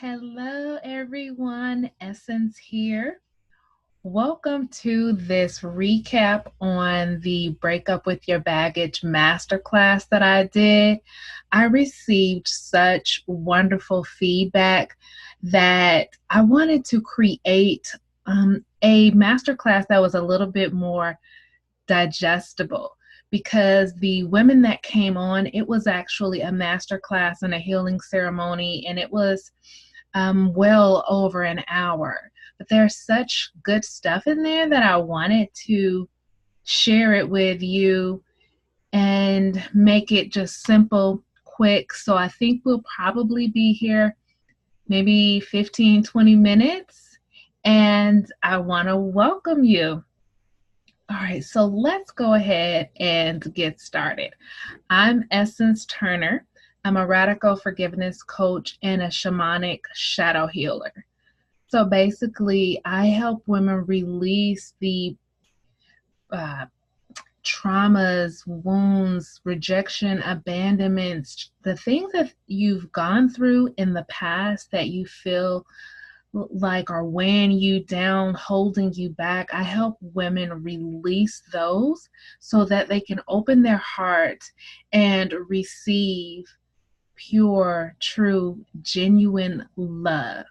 Hello, everyone. Essence here. Welcome to this recap on the Break Up with Your Baggage masterclass that I did. I received such wonderful feedback that I wanted to create a masterclass that was a little bit more digestible because the women that came on, it was actually a master class and a healing ceremony, and it was well over an hour. But there's such good stuff in there that I wanted to share it with you and make it just simple, quick. So I think we'll probably be here maybe 15, 20 minutes. And I want to welcome you. All right, so let's go ahead and get started. I'm Essence Turner. I'm a radical forgiveness coach and a shamanic shadow healer. So basically, I help women release the uh, traumas, wounds, rejection, abandonments, the things that you've gone through in the past that you feel like are weighing you down, holding you back. I help women release those so that they can open their heart and receive pure, true, genuine love.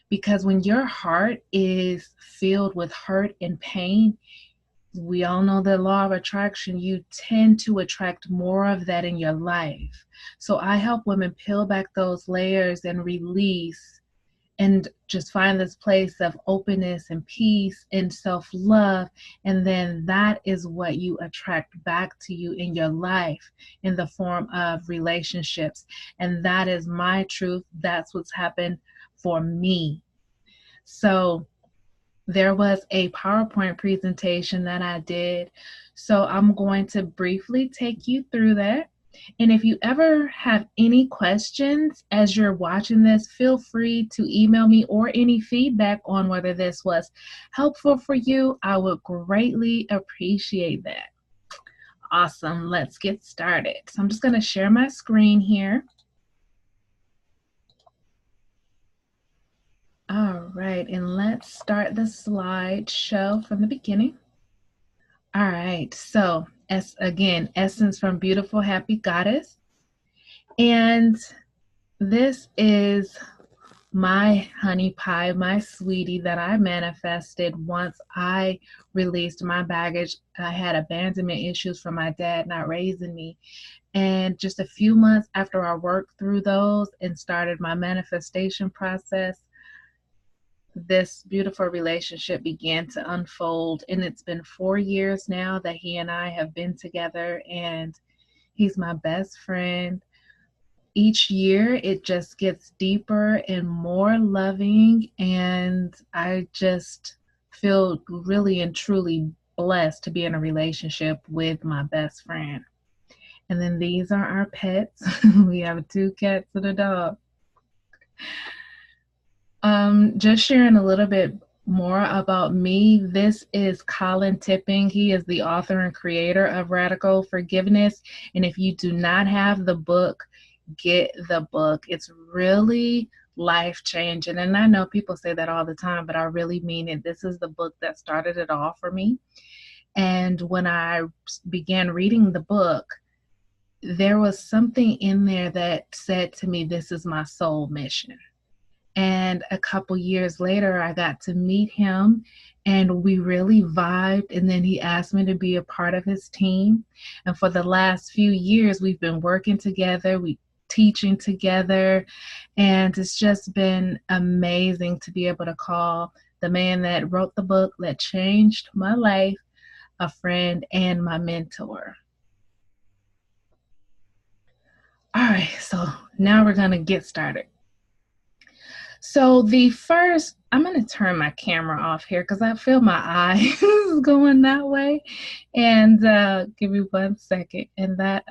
Because when your heart is filled with hurt and pain, we all know the law of attraction, you tend to attract more of that in your life. So I help women peel back those layers and release and just find this place of openness and peace and self-love. And then that is what you attract back to you in your life in the form of relationships. And that is my truth. That's what's happened for me. So there was a PowerPoint presentation that I did. So I'm going to briefly take you through that. And if you ever have any questions as you're watching this, feel free to email me or any feedback on whether this was helpful for you. I would greatly appreciate that. Awesome. Let's get started. So I'm just going to share my screen here. All right, and let's start the slideshow from the beginning. All right, so as again, Essence from Beautiful Happy Goddess. And this is my honey pie, my sweetie that I manifested once I released my baggage. I had abandonment issues from my dad not raising me. And just a few months after I worked through those and started my manifestation process, this beautiful relationship began to unfold. And it's been 4 years now that he and I have been together, and he's my best friend. Each year it just gets deeper and more loving, and I just feel really and truly blessed to be in a relationship with my best friend. And then these are our pets. We have 2 cats and a dog. Just sharing a little bit more about me. This is Colin Tipping. He is the author and creator of Radical Forgiveness. And if you do not have the book, get the book. It's really life changing. And I know people say that all the time, but I really mean it. This is the book that started it all for me. And when I began reading the book, there was something in there that said to me, this is my soul mission. And a couple years later, I got to meet him and we really vibed. And then he asked me to be a part of his team. And for the last few years, we've been working together, we teaching together. And it's just been amazing to be able to call the man that wrote the book that changed my life a friend and my mentor. All right, so now we're going to get started. So I'm going to turn my camera off here because I feel my eyes going that way. And give me 1 second. And that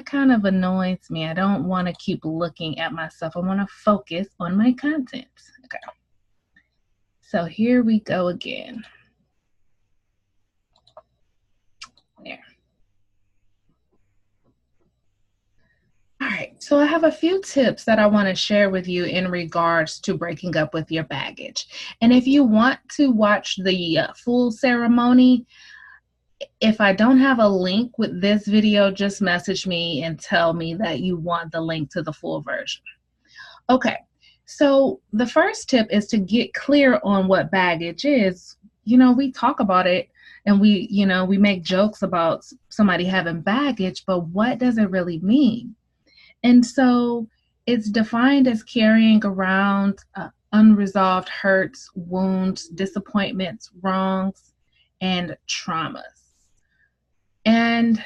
kind of annoys me. I don't want to keep looking at myself. I want to focus on my content. Okay. So here we go again. There. All right. So, I have a few tips that I want to share with you in regards to breaking up with your baggage. And if you want to watch the full ceremony, if I don't have a link with this video, just message me and tell me that you want the link to the full version. Okay, so the first tip is to get clear on what baggage is. We talk about it and we make jokes about somebody having baggage, but what does it really mean? And so it's defined as carrying around unresolved hurts, wounds, disappointments, wrongs, and traumas. And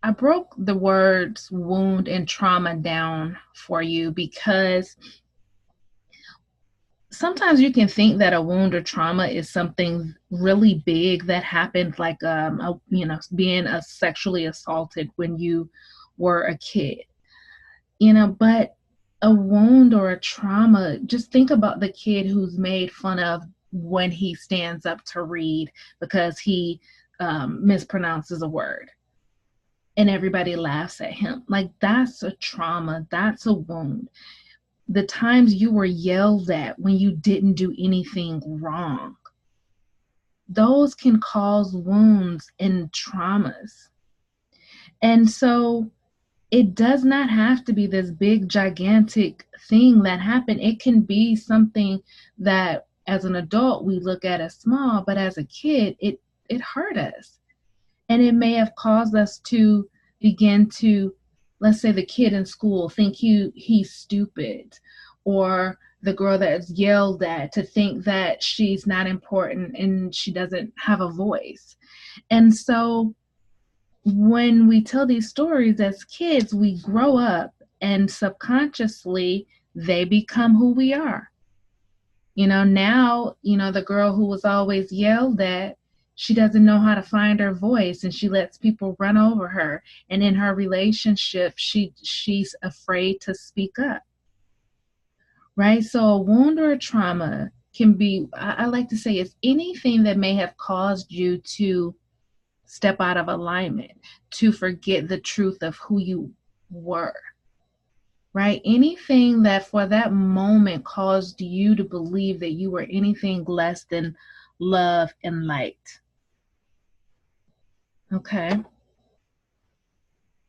I broke the words wound and trauma down for you because sometimes you can think that a wound or trauma is something really big that happened, like being sexually assaulted when you were a kid. But a wound or a trauma, just think about the kid who's made fun of when he stands up to read because he mispronounces a word and everybody laughs at him. Like, that's a trauma, that's a wound. The times you were yelled at when you didn't do anything wrong, those can cause wounds and traumas. And so it does not have to be this big, gigantic thing that happened. It can be something that as an adult we look at as small, but as a kid, it hurt us. And it may have caused us to begin to, let's say the kid in school, think he's stupid, or the girl that's yelled at to think that she's not important and she doesn't have a voice. And so when we tell these stories as kids, we grow up and subconsciously they become who we are. Now, the girl who was always yelled at, she doesn't know how to find her voice and she lets people run over her. And in her relationship, she's afraid to speak up. Right? So a wound or a trauma can be, I like to say, it's anything that may have caused you to step out of alignment, to forget the truth of who you were. Right? Anything that for that moment caused you to believe that you were anything less than love and light. Okay.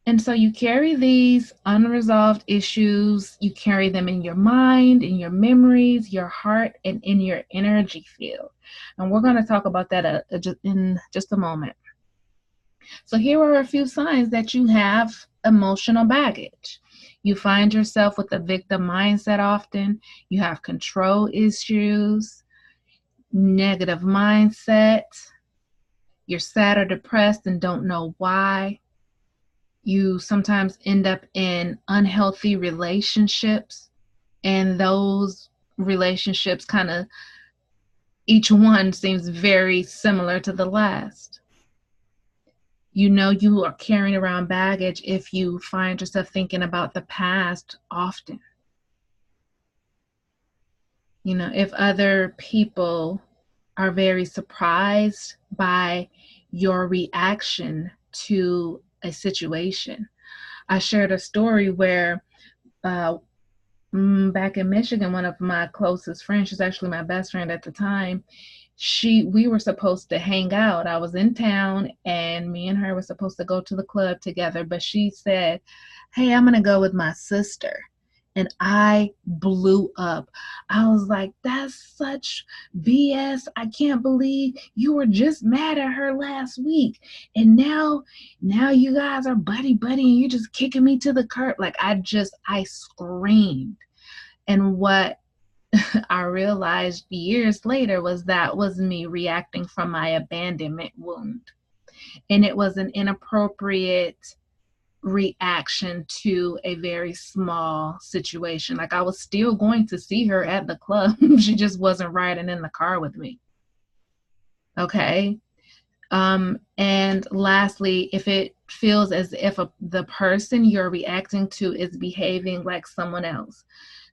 And so you carry these unresolved issues, you carry them in your mind, in your memories, your heart, and in your energy field. And we're going to talk about that in just a moment. So here are a few signs that you have emotional baggage. You find yourself with a victim mindset often. You have control issues, negative mindset. You're sad or depressed and don't know why. You sometimes end up in unhealthy relationships, and those relationships each one seems very similar to the last. You are carrying around baggage if you find yourself thinking about the past often. If other people are very surprised by your reaction to a situation. I shared a story where back in Michigan, one of my closest friends, she's actually my best friend at the time, we were supposed to hang out. I was in town and me and her were supposed to go to the club together, but she said, "Hey, I'm going to go with my sister." And I blew up. I was like, "That's such BS. I can't believe you were just mad at her last week. And now you guys are buddy and you're just kicking me to the curb." Like, I screamed. And what I realized years later was me reacting from my abandonment wound. And it was an inappropriate reaction to a very small situation. Like, I was still going to see her at the club. She just wasn't riding in the car with me. Okay. And lastly, if it feels as if the person you're reacting to is behaving like someone else.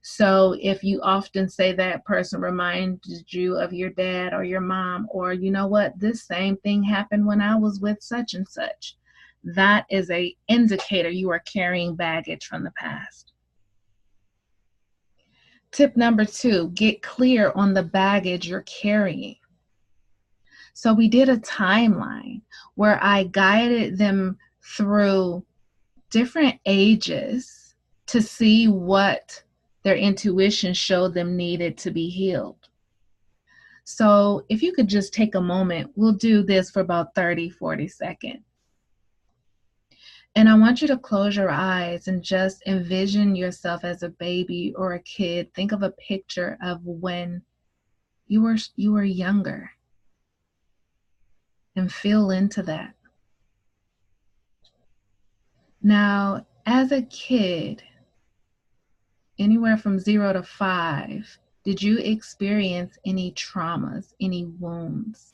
So if you often say that person reminded you of your dad or your mom, or you know what, this same thing happened when I was with such and such. that is an indicator you are carrying baggage from the past. Tip number 2, get clear on the baggage you're carrying. So we did a timeline where I guided them through different ages to see what their intuition showed them needed to be healed. So if you could just take a moment, we'll do this for about 30-40 seconds. And I want you to close your eyes and just envision yourself as a baby or a kid. Think of a picture of when you were younger and feel into that. Now, as a kid, anywhere from 0 to 5, did you experience any traumas, any wounds,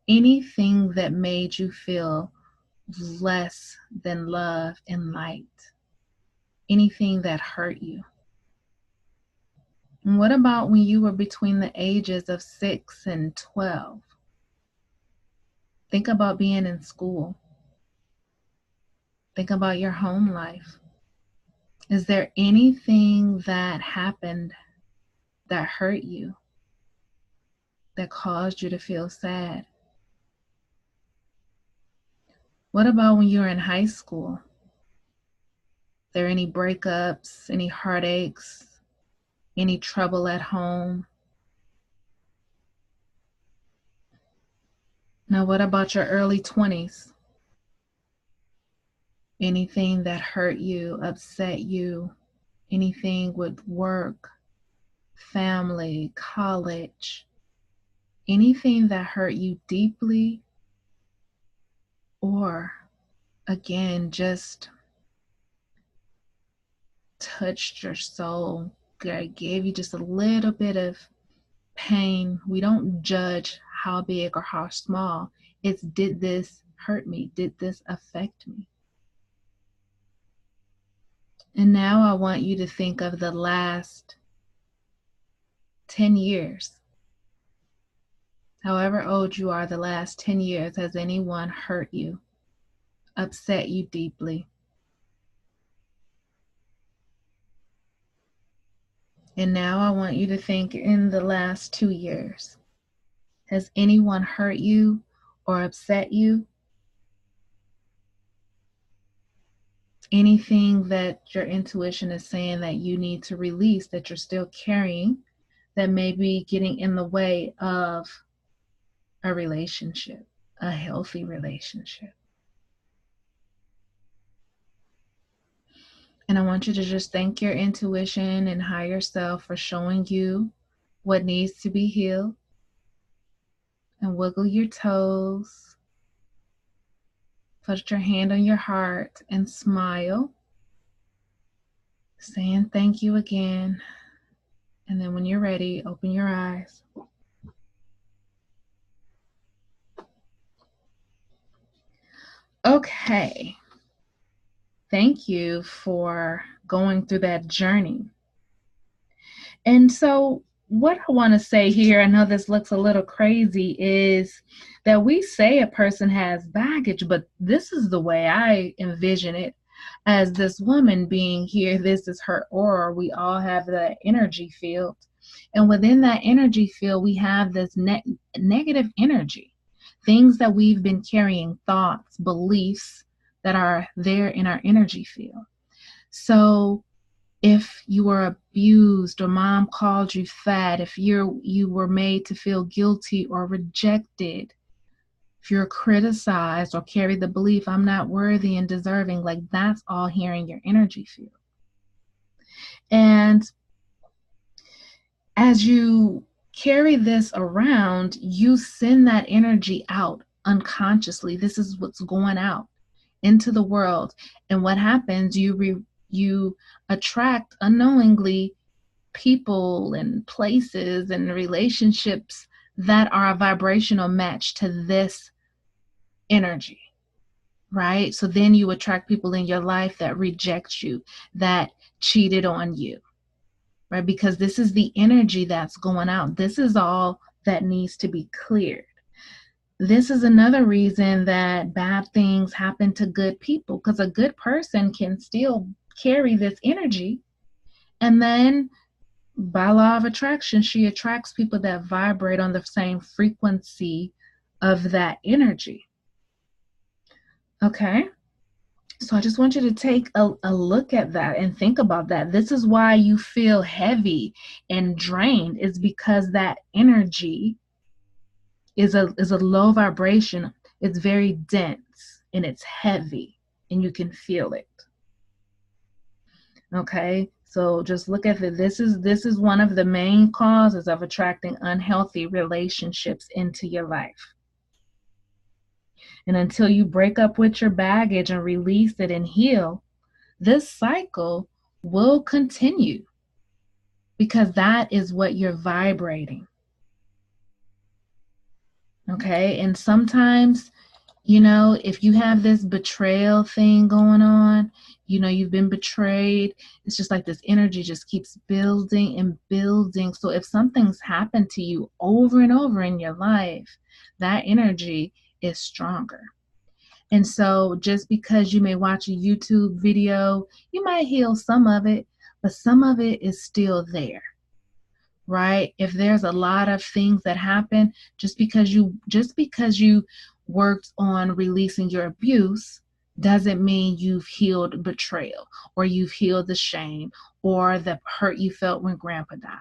anything that made you feel less than love and light? Anything that hurt you? And what about when you were between the ages of 6 and 12? Think about being in school. Think about your home life. Is there anything that happened that hurt you, that caused you to feel sad? What about when you were in high school? There any breakups, any heartaches, any trouble at home? Now, what about your early 20s? Anything that hurt you, upset you, anything with work, family, college, anything that hurt you deeply, or again, just touched your soul, gave you just a little bit of pain. We don't judge how big or how small. It's, did this hurt me? Did this affect me? And now I want you to think of the last 10 years. However old you are, the last 10 years, has anyone hurt you, upset you deeply? And now I want you to think in the last 2 years. Has anyone hurt you or upset you? Anything that your intuition is saying that you need to release, that you're still carrying, that may be getting in the way of a relationship, a healthy relationship. And I want you to just thank your intuition and higher self for showing you what needs to be healed. And wiggle your toes. Put your hand on your heart and smile, saying thank you again. And then when you're ready, open your eyes. Okay. Thank you for going through that journey. And so what I want to say here, I know this looks a little crazy, is that we say a person has baggage, but this is the way I envision it. As this woman being here, this is her aura. We all have the energy field. And within that energy field, we have this negative energy, things that we've been carrying, thoughts, beliefs that are there in our energy field. So if you were abused or mom called you fat, if you were made to feel guilty or rejected, if you're criticized or carry the belief, I'm not worthy and deserving, like that's all here in your energy field. And as you carry this around, you send that energy out unconsciously. This is what's going out into the world. And what happens, you attract unknowingly people and places and relationships that are a vibrational match to this energy, right? So then you attract people in your life that reject you, that cheated on you, right? Because this is the energy that's going out. This is all that needs to be cleared. This is another reason that bad things happen to good people, because a good person can still carry this energy. And then by law of attraction, she attracts people that vibrate on the same frequency of that energy. Okay. So I just want you to take a look at that and think about that. This is why you feel heavy and drained, is because that energy is a low vibration. It's very dense and it's heavy and you can feel it. Okay? So just look at it. This is one of the main causes of attracting unhealthy relationships into your life. And until you break up with your baggage and release it and heal, this cycle will continue because that is what you're vibrating. Okay? And sometimes, if you have this betrayal thing going on, you've been betrayed, it's just like this energy just keeps building and building. So if something's happened to you over and over in your life, that energy is stronger. And so just because you may watch a YouTube video, you might heal some of it, but some of it is still there, right? If there's a lot of things that happen, just because you worked on releasing your abuse doesn't mean you've healed betrayal, or you've healed the shame, or the hurt you felt when grandpa died.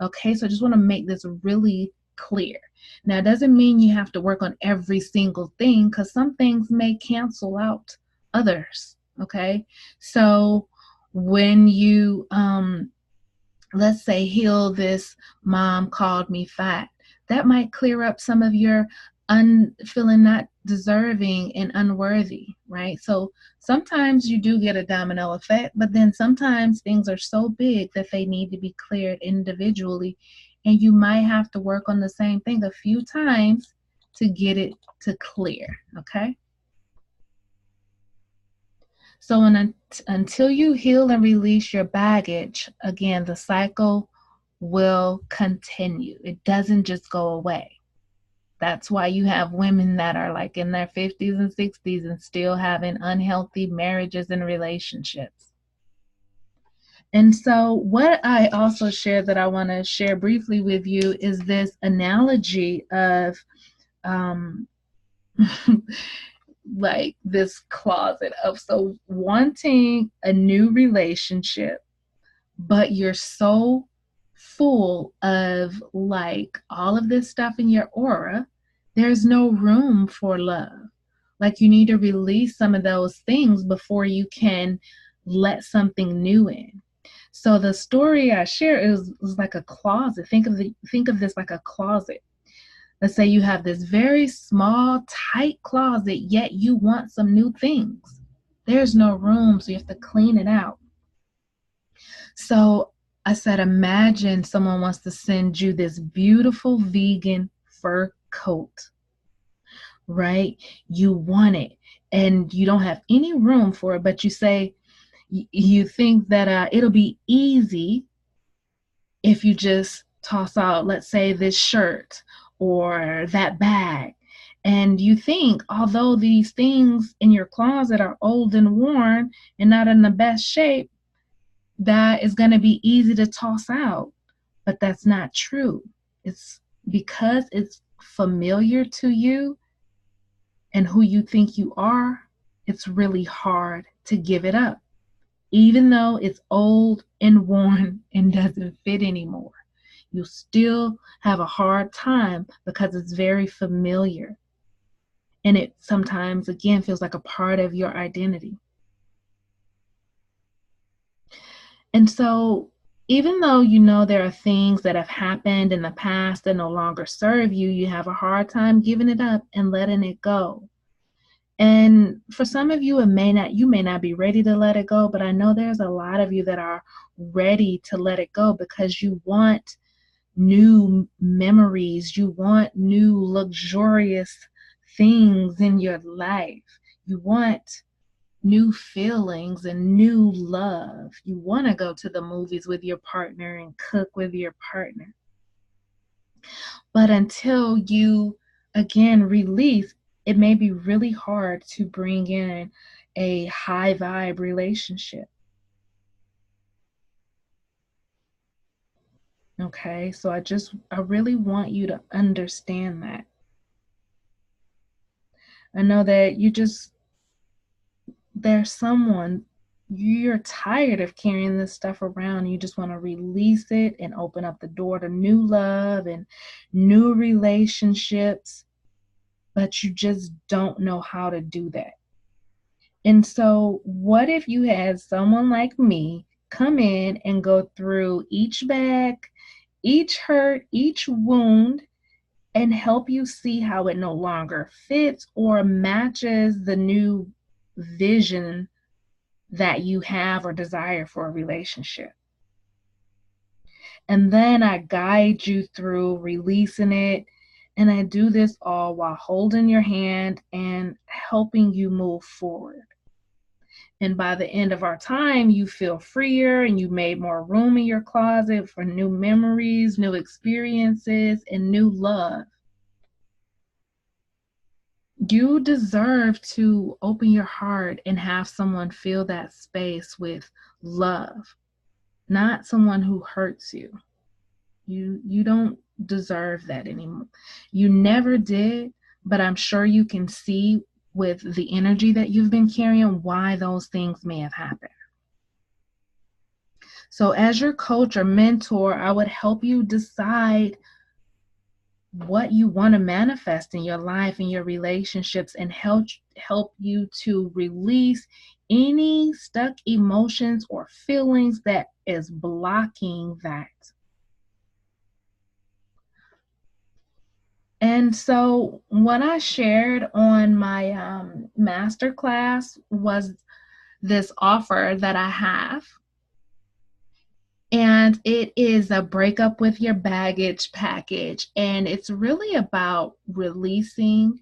Okay, so I just want to make this really clear. Now, it doesn't mean you have to work on every single thing, because some things may cancel out others. Okay, so when you let's say heal this mom called me fat, that might clear up some of your feeling not deserving and unworthy, right? So sometimes you do get a domino effect, but then sometimes things are so big that they need to be cleared individually, and you might have to work on the same thing a few times to get it to clear. Okay, so until you heal and release your baggage, again, the cycle will continue. It doesn't just go away. That's why you have women that are like in their 50s and 60s and still having unhealthy marriages and relationships. And so what I also share that I want to share briefly with you is this analogy of like this closet of, so wanting a new relationship, but you're so full of like all of this stuff in your aura, there's no room for love. Like you need to release some of those things before you can let something new in. So the story I share is like a closet. Think of this like a closet. Let's say you have this very small, tight closet, yet you want some new things. There's no room, so you have to clean it out. So I said, imagine someone wants to send you this beautiful vegan fur coat, right? You want it and you don't have any room for it, but you say, you think that it'll be easy if you just toss out, let's say, this shirt or that bag. And you think, although these things in your closet are old and worn and not in the best shape, that is going to be easy to toss out. But that's not true. It's because it's familiar to you and who you think you are, it's really hard to give it up, even though it's old and worn and doesn't fit anymore. You still have a hard time because it's very familiar. And it sometimes, again, feels like a part of your identity. And so even though there are things that have happened in the past that no longer serve you, you have a hard time giving it up and letting it go. And for some of you, you may not be ready to let it go, but I know there's a lot of you that are ready to let it go because you want new memories, you want new luxurious things in your life, you want new feelings and new love. You want to go to the movies with your partner and cook with your partner. But until you again, release. It may be really hard to bring in a high vibe relationship. Okay, so I really want you to understand that. I know that there's someone, you're tired of carrying this stuff around. You just want to release it and open up the door to new love and new relationships, but you just don't know how to do that. And so, what if you had someone like me come in and go through each bag, each hurt, each wound, and help you see how it no longer fits or matches the new vision that you have or desire for a relationship? And then I guide you through releasing it. And I do this all while holding your hand and helping you move forward. And by the end of our time, you feel freer and you made more room in your closet for new memories, new experiences, and new love. You deserve to open your heart and have someone fill that space with love, not someone who hurts you. You don't deserve that anymore. You never did, but I'm sure you can see with the energy that you've been carrying why those things may have happened. So as your coach or mentor, I would help you decide what you want to manifest in your life and your relationships and help you to release any stuck emotions or feelings that is blocking that. And so what I shared on my master class was this offer that I have. And it is a breakup with your baggage package. And it's really about releasing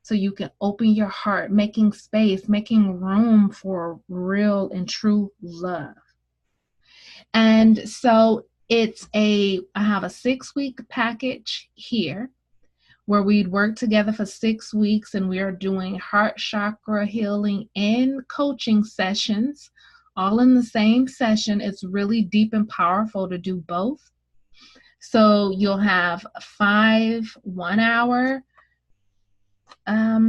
so you can open your heart, making space, making room for real and true love. And so I have a 6-week package here where we'd work together for 6 weeks, and we are doing heart chakra healing and coaching sessions all in the same session. It's really deep and powerful to do both. So you'll have 5 1-hour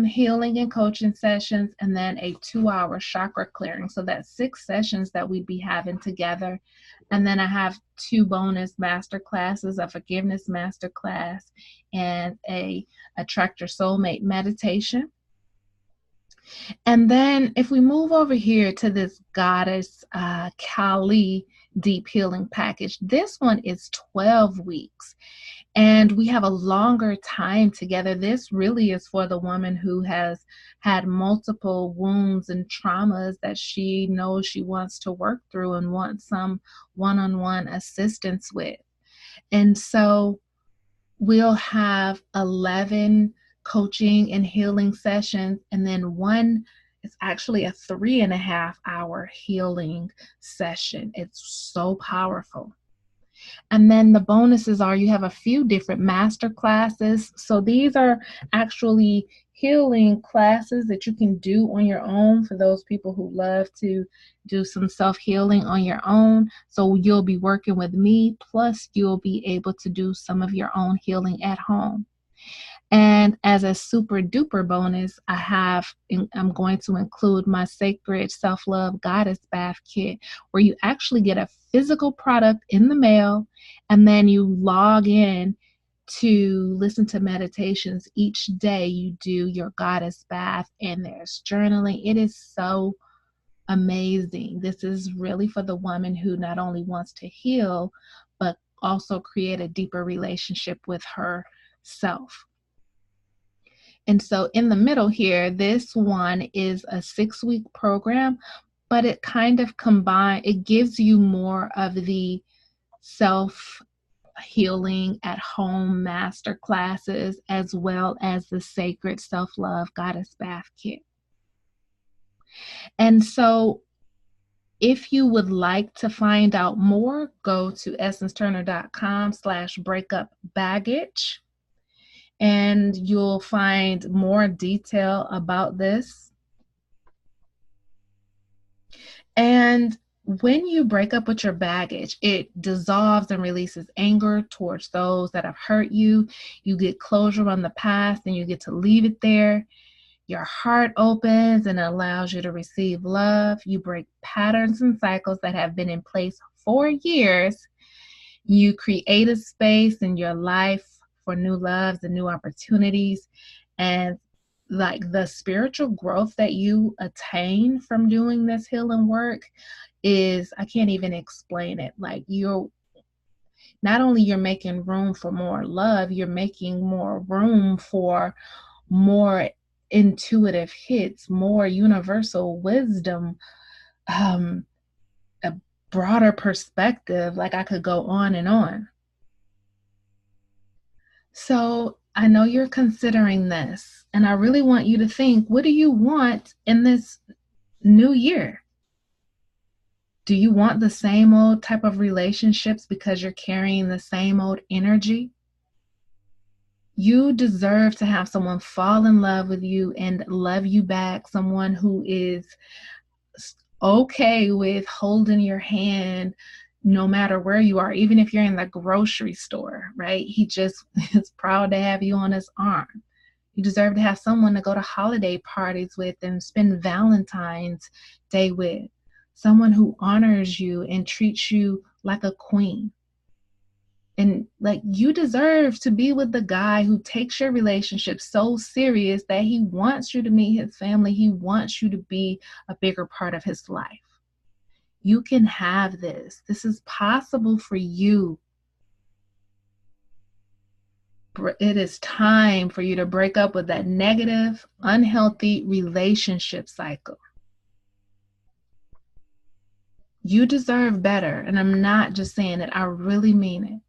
healing and coaching sessions, and then a 2-hour chakra clearing. So that's 6 sessions that we'd be having together. And then I have 2 bonus master classes, a forgiveness master class and a attract your soulmate meditation. And then if we move over here to this goddess Kali deep healing package, this one is 12 weeks. And we have a longer time together. This really is for the woman who has had multiple wounds and traumas that she knows she wants to work through and wants some one-on-one assistance with. And so we'll have 11 coaching and healing sessions, and then one is actually a 3.5-hour healing session. It's so powerful. And then the bonuses are you have a few different master classes. So these are actually healing classes that you can do on your own for those people who love to do some self-healing on your own. So you'll be working with me, plus you'll be able to do some of your own healing at home. And as a super duper bonus, I'm going to include my Sacred Self-Love Goddess Bath Kit, where you actually get a physical product in the mail, and then you log in to listen to meditations each day. You do your goddess bath, and there's journaling. It is so amazing. This is really for the woman who not only wants to heal, but also create a deeper relationship with herself. And so in the middle here, this one is a 6-week program, but it kind of it gives you more of the self healing at home master classes, as well as the Sacred Self-Love Goddess Bath Kit. And so if you would like to find out more, go to essenceturner.com/breakupbaggage. And you'll find more detail about this. And when you break up with your baggage, it dissolves and releases anger towards those that have hurt you. You get closure on the past and you get to leave it there. Your heart opens and allows you to receive love. You break patterns and cycles that have been in place for years. You create a space in your life for new loves and new opportunities. And like the spiritual growth that you attain from doing this healing work is, I can't even explain it. Like, you're not only you're making room for more love, you're making more room for more intuitive hits, more universal wisdom, um, a broader perspective. Like, I could go on and on. So I know you're considering this, and I really want you to think, what do you want in this new year? Do you want the same old type of relationships because you're carrying the same old energy? You deserve to have someone fall in love with you and love you back, someone who is okay with holding your hand no matter where you are, even if you're in the grocery store, right? He just is proud to have you on his arm. You deserve to have someone to go to holiday parties with and spend Valentine's Day with. Someone who honors you and treats you like a queen. And like, you deserve to be with the guy who takes your relationship so serious that he wants you to meet his family. He wants you to be a bigger part of his life. You can have this. This is possible for you. It is time for you to break up with that negative, unhealthy relationship cycle. You deserve better. And I'm not just saying it, I really mean it.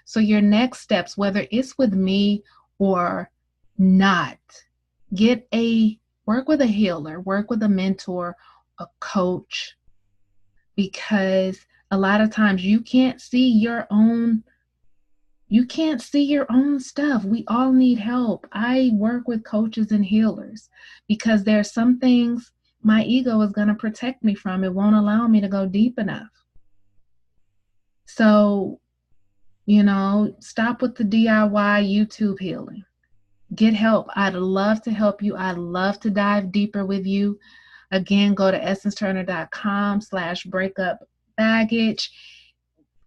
So, your next steps, whether it's with me or not, work with a healer, work with a mentor, a coach, because a lot of times you can't see your own stuff. We all need help. I work with coaches and healers because there are some things my ego is going to protect me from. It won't allow me to go deep enough. So, stop with the DIY YouTube healing. Get help. I'd love to help you. I'd love to dive deeper with you. Again, go to essenceturner.com/breakupbaggage.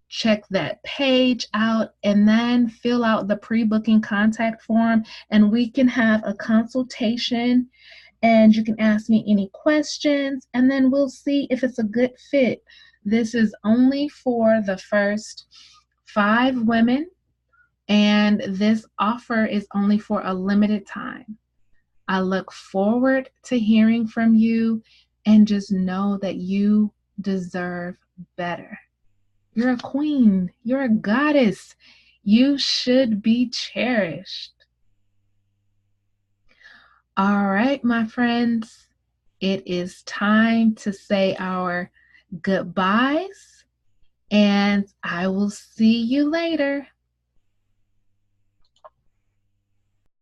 Check that page out and then fill out the pre-booking contact form, and we can have a consultation, and you can ask me any questions, and then we'll see if it's a good fit. This is only for the first 5 women, and this offer is only for a limited time. I look forward to hearing from you, and just know that you deserve better. You're a queen. You're a goddess. You should be cherished. All right, my friends, it is time to say our goodbyes, and I will see you later.